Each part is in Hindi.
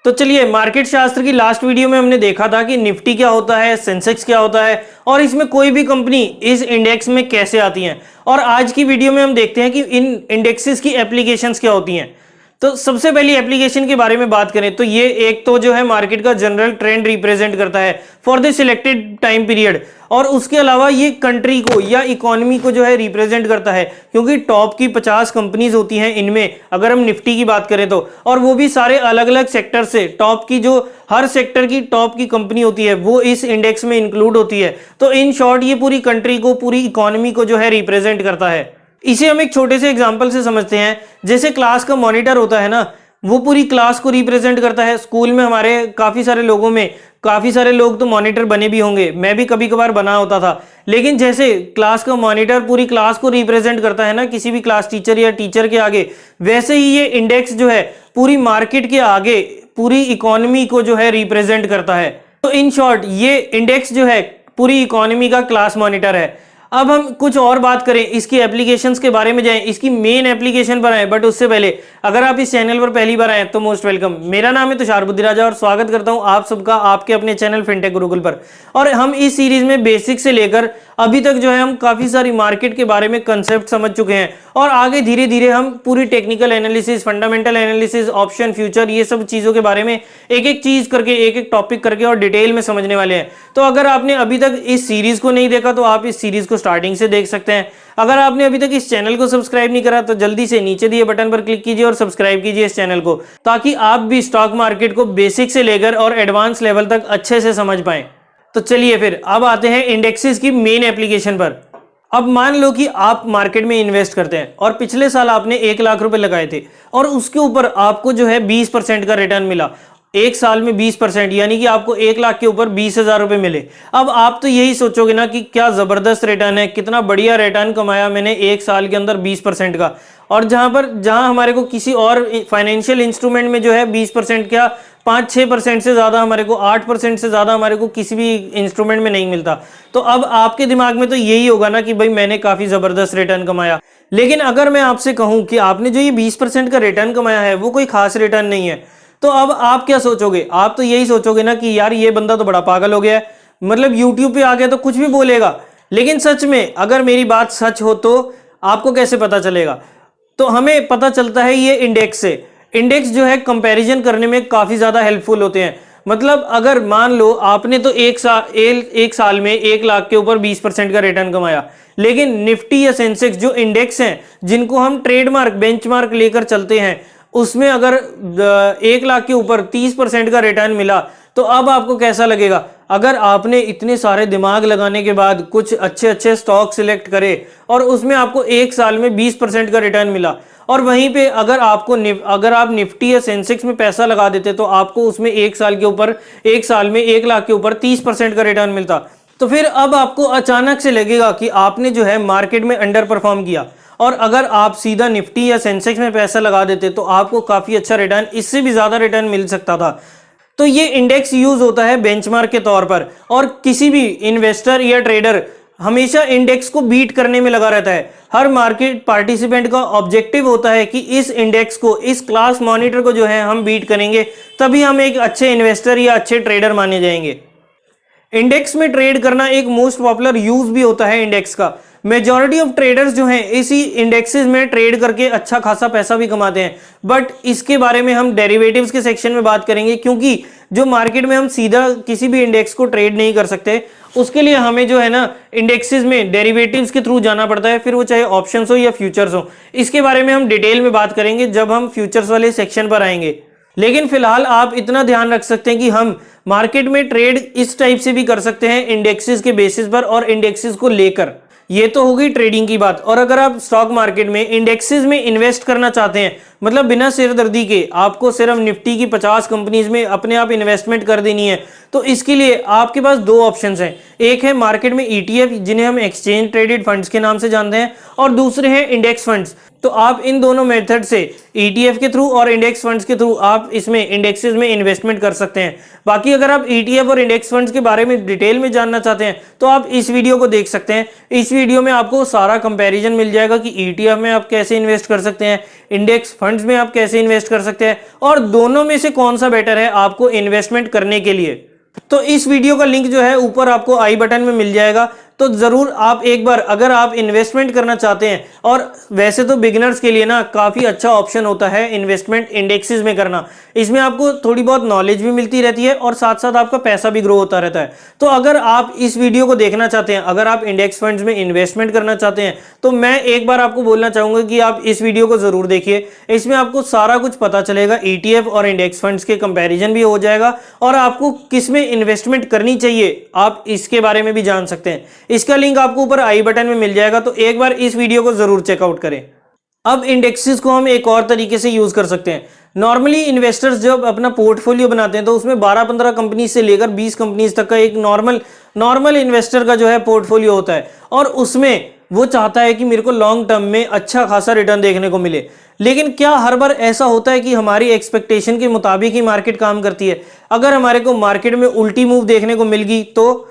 तो चलिए, मार्केट शास्त्र की लास्ट वीडियो में हमने देखा था कि निफ्टी क्या होता है, सेंसेक्स क्या होता है और इसमें कोई भी कंपनी इस इंडेक्स में कैसे आती है। और आज की वीडियो में हम देखते हैं कि इन इंडेक्सेस की एप्लीकेशंस क्या होती हैं। तो सबसे पहली एप्लीकेशन के बारे में बात करें तो ये एक तो जो है मार्केट का जनरल ट्रेंड रिप्रेजेंट करता है for the selected time period, और उसके अलावा ये कंट्री को या इकोनॉमी को जो है रिप्रेजेंट करता है, क्योंकि टॉप की 50 कंपनीज होती हैं इनमें, अगर हम निफ्टी की बात करें तो, और वो भी सारे अलग अलग सेक्टर से, टॉप की जो हर सेक्टर की टॉप की कंपनी होती है वो इस इंडेक्स में इंक्लूड होती है। तो इन शॉर्ट ये पूरी कंट्री को, पूरी इकोनॉमी को जो है रिप्रेजेंट करता है। इसे हम एक छोटे से एग्जांपल से समझते हैं। जैसे क्लास का मॉनिटर होता है ना, वो पूरी क्लास को रिप्रेजेंट करता है। स्कूल में हमारे काफी सारे लोगों में काफी सारे लोग तो मॉनिटर बने भी होंगे, मैं भी कभी कभार बना होता था। लेकिन जैसे क्लास का मॉनिटर पूरी क्लास को रिप्रेजेंट करता है ना किसी भी क्लास टीचर या टीचर के आगे, वैसे ही ये इंडेक्स जो है पूरी मार्केट के आगे पूरी इकोनॉमी को जो है रिप्रेजेंट करता है। तो इन शॉर्ट ये इंडेक्स जो है पूरी इकोनॉमी का क्लास मॉनिटर है। अब हम कुछ और बात करें, इसकी एप्लीकेशंस के बारे में जाएं, इसकी मेन एप्लीकेशन पर आए। बट उससे पहले अगर आप इस चैनल पर पहली बार आए तो मोस्ट वेलकम। मेरा नाम है तुषार बुद्धिराजा और स्वागत करता हूं आप सबका आपके अपने चैनल फिनटेक गुरुकुल पर। और हम इस सीरीज में बेसिक से लेकर अभी तक जो है हम काफी सारी मार्केट के बारे में कंसेप्ट समझ चुके हैं, और आगे धीरे धीरे हम पूरी technical analysis, fundamental analysis, option, future, ये सब चीजों के बारे में एक एक चीज करके, एक एक टॉपिक करके और डिटेल में समझने वाले हैं। तो अगर आपने अभी तक इस सीरीज को नहीं देखा तो आप इस सीरीज को स्टार्टिंग से देख सकते हैं। अगर आपने अभी तक इस चैनल को सब्सक्राइब नहीं करा तो जल्दी से नीचे दिए बटन पर क्लिक कीजिए और सब्सक्राइब कीजिए इस चैनल को, ताकि आप भी स्टॉक मार्केट को बेसिक से लेकर और एडवांस लेवल तक अच्छे से समझ पाएं। तो चलिए फिर अब आते हैं इंडेक्सेस की मेन एप्लीकेशन पर। अब मान लो कि आप मार्केट में इन्वेस्ट करते हैं और पिछले साल आपने 1 लाख रुपए लगाए थे और उसके ऊपर आपको जो है 20% का रिटर्न मिला। एक साल में 20%, यानी कि आपको 1 लाख के ऊपर 20,000 रुपए मिले। अब आप तो यही सोचोगे ना कि क्या जबरदस्त रिटर्न है, कितना बढ़िया रिटर्न कमाया मैंने एक साल के अंदर 20% का। और जहां हमारे को किसी और फाइनेंशियल इंस्ट्रूमेंट में जो है 20% क्या 5-6% से ज्यादा, हमारे को 8% से ज्यादा हमारे को किसी भी इंस्ट्रूमेंट में नहीं मिलता। तो अब आपके दिमाग में तो यही होगा ना कि भाई मैंने काफी जबरदस्त रिटर्न कमाया। लेकिन अगर मैं आपसे कहूं कि आपने जो ये 20% का रिटर्न कमाया है वो कोई खास रिटर्न नहीं है, तो अब आप क्या सोचोगे? आप तो यही सोचोगे ना कि यार ये बंदा तो बड़ा पागल हो गया है, मतलब यूट्यूब पे आ गया तो कुछ भी बोलेगा। लेकिन सच में अगर मेरी बात सच हो तो आपको कैसे पता चलेगा? तो हमें पता चलता है ये इंडेक्स से। इंडेक्स जो है कंपैरिजन करने में काफी ज्यादा हेल्पफुल होते हैं। मतलब अगर मान लो आपने तो एक साल में 1 लाख के ऊपर 20% का रिटर्न कमाया, लेकिन निफ्टी या सेंसेक्स जो इंडेक्स हैं जिनको हम ट्रेडमार्क, बेंचमार्क लेकर चलते हैं, उसमें अगर 1 लाख के ऊपर 30% का रिटर्न मिला, तो अब आपको कैसा लगेगा? अगर आपने इतने सारे दिमाग लगाने के बाद कुछ अच्छे अच्छे स्टॉक सिलेक्ट करे और उसमें आपको एक साल में 20% का रिटर्न मिला, और वहीं पे अगर आप निफ्टी या सेंसेक्स में पैसा लगा देते तो आपको उसमें एक साल में 1 लाख के ऊपर 30% का रिटर्न मिलता, तो फिर अब आपको अचानक से लगेगा कि आपने जो है मार्केट में अंडर परफॉर्म किया। और अगर आप सीधा निफ्टी या सेंसेक्स में पैसा लगा देते तो आपको काफी अच्छा रिटर्न, इससे भी ज्यादा रिटर्न मिल सकता था। तो ये इंडेक्स यूज होता है बेंचमार्क के तौर पर, और किसी भी इन्वेस्टर या ट्रेडर हमेशा इंडेक्स को बीट करने में लगा रहता है। हर मार्केट पार्टिसिपेंट का ऑब्जेक्टिव होता है कि इस इंडेक्स को, इस क्लास मॉनिटर को जो है हम बीट करेंगे, तभी हम एक अच्छे इन्वेस्टर या अच्छे ट्रेडर माने जाएंगे। इंडेक्स में ट्रेड करना एक मोस्ट पॉपुलर यूज भी होता है इंडेक्स का। मेजॉरिटी ऑफ ट्रेडर्स जो हैं इसी इंडेक्सेस में ट्रेड करके अच्छा खासा पैसा भी कमाते हैं। बट इसके बारे में हम डेरिवेटिव्स के सेक्शन में बात करेंगे, क्योंकि जो मार्केट में हम सीधा किसी भी इंडेक्स को ट्रेड नहीं कर सकते, उसके लिए हमें जो है ना इंडेक्सेस में डेरिवेटिव्स के थ्रू जाना पड़ता है, फिर वो चाहे ऑप्शंस हो या फ्यूचर्स हो। इसके बारे में हम डिटेल में बात करेंगे जब हम फ्यूचर्स वाले सेक्शन पर आएंगे। लेकिन फिलहाल आप इतना ध्यान रख सकते हैं कि हम मार्केट में ट्रेड इस टाइप से भी कर सकते हैं, इंडेक्सेस के बेसिस पर और इंडेक्सेस को लेकर। ये तो हो गई ट्रेडिंग की बात। और अगर आप स्टॉक मार्केट में इंडेक्सेस में इन्वेस्ट करना चाहते हैं, मतलब बिना सिरदर्दी के आपको सिर्फ निफ्टी की 50 कंपनीज में अपने आप इन्वेस्टमेंट कर देनी है, तो इसके लिए आपके पास दो ऑप्शंस हैं। एक है मार्केट में ETF, जिन्हें हम एक्सचेंज ट्रेडेड फंड्स के नाम से जानते हैं, और दूसरे हैं इंडेक्स फंड्स। तो आप इन दोनों मेथड से ETF के थ्रू और इंडेक्स फंड्स के थ्रू आप इसमें इंडेक्सेस में इन्वेस्टमेंट कर सकते हैं। बाकी अगर आप ETF और इंडेक्स फंड्स के बारे में डिटेल में जानना चाहते हैं तो आप इस वीडियो को देख सकते हैं। इस वीडियो में आपको सारा कंपैरिजन मिल जाएगा कि ETF में आप कैसे इन्वेस्ट कर सकते हैं, इंडेक्स फंड्स में आप कैसे इन्वेस्ट कर सकते हैं और दोनों में से कौन सा बेटर है आपको इन्वेस्टमेंट करने के लिए। तो इस वीडियो का लिंक जो है ऊपर आपको आई बटन में मिल जाएगा, तो जरूर आप एक बार अगर आप इन्वेस्टमेंट करना चाहते हैं, और वैसे तो बिगिनर्स के लिए ना काफी अच्छा ऑप्शन होता है इन्वेस्टमेंट इंडेक्सेस में करना। इसमें आपको थोड़ी बहुत नॉलेज भी मिलती रहती है और साथ साथ आपका पैसा भी ग्रो होता रहता है। तो अगर आप इस वीडियो को देखना चाहते हैं, अगर आप इंडेक्स फंड्स में इन्वेस्टमेंट करना चाहते हैं, तो मैं एक बार आपको बोलना चाहूंगा कि आप इस वीडियो को जरूर देखिए। इसमें आपको सारा कुछ पता चलेगा, ETF और इंडेक्स फंड्स के कंपैरिजन भी हो जाएगा और आपको किस में इन्वेस्टमेंट करनी चाहिए आप इसके बारे में भी जान सकते हैं। इसका लिंक आपको ऊपर आई बटन में मिल जाएगा, तो एक बार इस वीडियो को जरूर चेकआउट करें। अब इंडेक्सेस को हम एक और तरीके से यूज कर सकते हैं। नॉर्मली इन्वेस्टर्स जब अपना पोर्टफोलियो बनाते हैं तो उसमें 12-15 कंपनी से लेकर 20 कंपनीज तक का एक नॉर्मल इन्वेस्टर का जो है पोर्टफोलियो होता है, और उसमें वो चाहता है कि मेरे को लॉन्ग टर्म में अच्छा खासा रिटर्न देखने को मिले। लेकिन क्या हर बार ऐसा होता है कि हमारी एक्सपेक्टेशन के मुताबिक ही मार्केट काम करती है? अगर हमारे को मार्केट में उल्टी मूव देखने को मिल गई, तो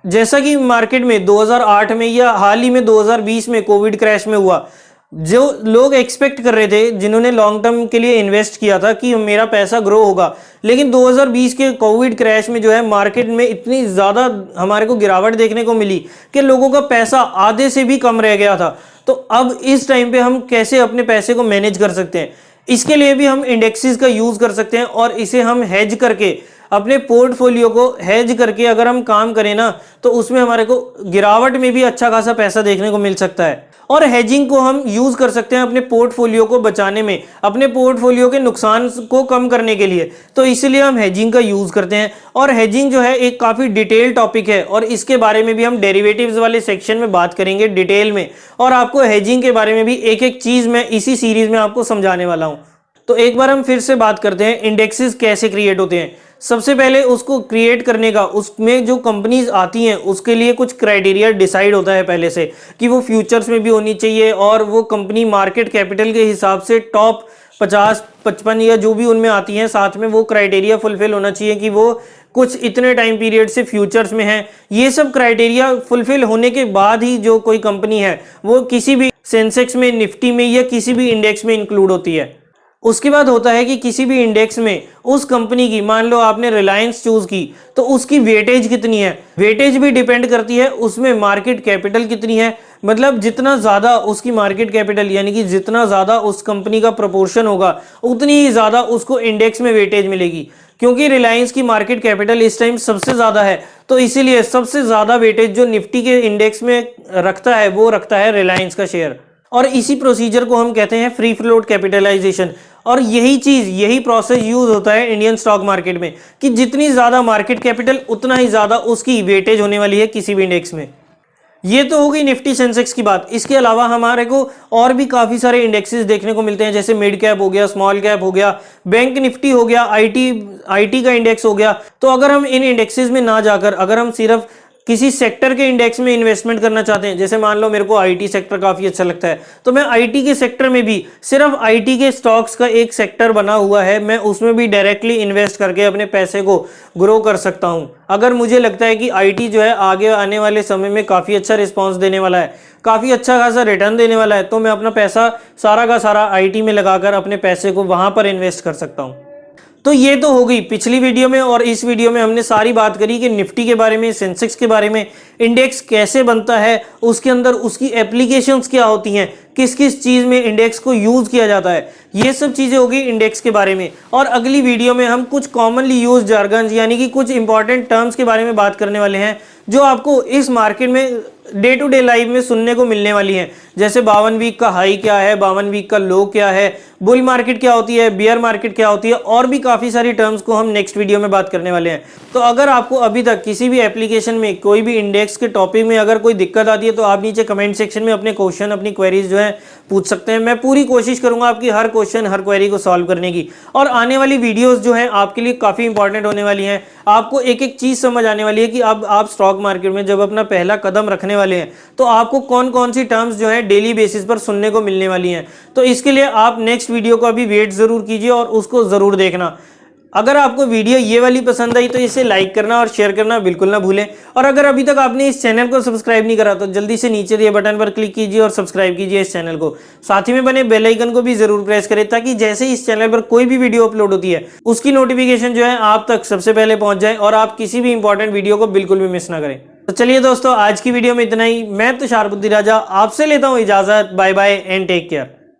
जैसा कि मार्केट में 2008 में या हाल ही में 2020 में कोविड क्रैश में हुआ, जो लोग एक्सपेक्ट कर रहे थे, जिन्होंने लॉन्ग टर्म के लिए इन्वेस्ट किया था कि मेरा पैसा ग्रो होगा, लेकिन 2020 के कोविड क्रैश में जो है मार्केट में इतनी ज़्यादा हमारे को गिरावट देखने को मिली कि लोगों का पैसा आधे से भी कम रह गया था। तो अब इस टाइम पे हम कैसे अपने पैसे को मैनेज कर सकते हैं? इसके लिए भी हम इंडेक्सेस का यूज़ कर सकते हैं और इसे हम हेज करके अपने पोर्टफोलियो को हेज करके अगर हम काम करें ना, तो उसमें हमारे को गिरावट में भी अच्छा खासा पैसा देखने को मिल सकता है। और हेजिंग को हम यूज कर सकते हैं अपने पोर्टफोलियो को बचाने में, अपने पोर्टफोलियो के नुकसान को कम करने के लिए। तो इसलिए हम हेजिंग का यूज करते हैं, और हेजिंग जो है एक काफी डिटेल टॉपिक है और इसके बारे में भी हम डेरिवेटिव्स वाले सेक्शन में बात करेंगे डिटेल में, और आपको हेजिंग के बारे में भी एक एक चीज मैं इसी सीरीज में आपको समझाने वाला हूं। तो एक बार हम फिर से बात करते हैं इंडेक्सेस कैसे क्रिएट होते हैं। सबसे पहले उसको क्रिएट करने का, उसमें जो कंपनीज आती हैं उसके लिए कुछ क्राइटेरिया डिसाइड होता है पहले से कि वो फ्यूचर्स में भी होनी चाहिए, और वो कंपनी मार्केट कैपिटल के हिसाब से टॉप 50-55 या जो भी उनमें आती हैं, साथ में वो क्राइटेरिया फुलफिल होना चाहिए कि वो कुछ इतने टाइम पीरियड से फ्यूचर्स में है। ये सब क्राइटेरिया फुलफिल होने के बाद ही जो कोई कंपनी है वो किसी भी सेंसेक्स में, निफ्टी में या किसी भी इंडेक्स में इंक्लूड होती है। उसके बाद होता है कि किसी भी इंडेक्स में उस कंपनी की, मान लो आपने रिलायंस चूज की, तो उसकी वेटेज कितनी है। वेटेज भी डिपेंड करती है उसमें मार्केट कैपिटल कितनी है, मतलब जितना ज़्यादा उसकी मार्केट कैपिटल यानी कि जितना ज़्यादा उस कंपनी का प्रोपोर्शन होगा उतनी ही ज़्यादा उसको इंडेक्स में वेटेज मिलेगी। क्योंकि रिलायंस की मार्केट कैपिटल इस टाइम सबसे ज़्यादा है, तो इसीलिए सबसे ज़्यादा वेटेज जो निफ्टी के इंडेक्स में रखता है वो रखता है रिलायंस का शेयर। और इसी प्रोसीजर को हम कहते हैं फ्री फ्लोट कैपिटलाइजेशन, और यही प्रोसेस यूज होता है इंडियन स्टॉक मार्केट में कि जितनी ज्यादा मार्केट कैपिटल उतना ही ज्यादा उसकी वेटेज होने वाली है किसी भी इंडेक्स में। ये तो हो गई निफ्टी सेंसेक्स की बात। इसके अलावा हमारे को और भी काफी सारे इंडेक्सेस देखने को मिलते हैं, जैसे मिड कैप हो गया, स्मॉल कैप हो गया, बैंक निफ्टी हो गया, आईटी का इंडेक्स हो गया। तो अगर हम इन इंडेक्सेस में ना जाकर अगर हम सिर्फ किसी सेक्टर के इंडेक्स में इन्वेस्टमेंट करना चाहते हैं, जैसे मान लो मेरे को आईटी सेक्टर काफी अच्छा लगता है, तो मैं आईटी के सेक्टर में भी सिर्फ आईटी के स्टॉक्स का एक सेक्टर बना हुआ है, मैं उसमें भी डायरेक्टली इन्वेस्ट करके अपने पैसे को ग्रो कर सकता हूं। अगर मुझे लगता है कि आईटी जो है आगे आने वाले समय में काफी अच्छा रिस्पॉन्स देने वाला है, काफी अच्छा खासा रिटर्न देने वाला है, तो मैं अपना पैसा सारा का सारा आईटी में लगाकर अपने पैसे को वहां पर इन्वेस्ट कर सकता हूं। तो ये तो हो गई पिछली वीडियो में, और इस वीडियो में हमने सारी बात करी कि निफ्टी के बारे में, सेंसेक्स के बारे में, इंडेक्स कैसे बनता है, उसके अंदर उसकी एप्लीकेशंस क्या होती हैं, किस किस चीज़ में इंडेक्स को यूज़ किया जाता है। ये सब चीज़ें हो गई इंडेक्स के बारे में। और अगली वीडियो में हम कुछ कॉमनली यूज जार्गन्स यानी कि कुछ इंपॉर्टेंट टर्म्स के बारे में बात करने वाले हैं, जो आपको इस मार्केट में डे टू डे लाइफ में सुनने को मिलने वाली हैं। जैसे 52 वीक का हाई क्या है, 52 वीक का लो क्या है, बुल मार्केट क्या होती है, बियर मार्केट क्या होती है, और भी काफ़ी सारी टर्म्स को हम नेक्स्ट वीडियो में बात करने वाले हैं। तो अगर आपको अभी तक किसी भी एप्लीकेशन में कोई भी इंडेक्स के टॉपिक में अगर कोई दिक्कत आती है, तो आप नीचे कमेंट सेक्शन में अपने क्वेश्चन, अपनी क्वेरीज जो है है पूछ सकते हैं। मैं पूरी कोशिश करूंगा आपकी हर क्वेश्चन हर क्वेरी को सॉल्व करने की। और आने वाली वीडियोस जो हैं आपके लिए काफ़ी इंपॉर्टेंट होने वाली हैं। आपको एक एक चीज़ समझ आने वाली है कि अब आप स्टॉक मार्केट में जब अपना पहला कदम रखने वाले हैं तो आपको कौन कौन सी टर्म्स जो है डेली बेसिस पर सुनने को मिलने वाली हैं। तो इसके लिए आप नेक्स्ट वीडियो को अभी वेट ज़रूर कीजिए और उसको ज़रूर देखना। अगर आपको वीडियो ये वाली पसंद आई तो इसे लाइक करना और शेयर करना बिल्कुल ना भूलें। और अगर अभी तक आपने इस चैनल को सब्सक्राइब नहीं करा तो जल्दी से नीचे दिए बटन पर क्लिक कीजिए और सब्सक्राइब कीजिए इस चैनल को। साथ ही में बने बेल आइकन को भी जरूर प्रेस करें ताकि जैसे इस चैनल पर कोई भी वीडियो अपलोड होती है उसकी नोटिफिकेशन जो है आप तक सबसे पहले पहुंच जाए और आप किसी भी इंपॉर्टेंट वीडियो को बिल्कुल भी मिस ना करें। तो चलिए दोस्तों, आज की वीडियो में इतना ही। मैं तुषार बुद्धिराजा आपसे लेता हूँ इजाजत। Bye bye and take care.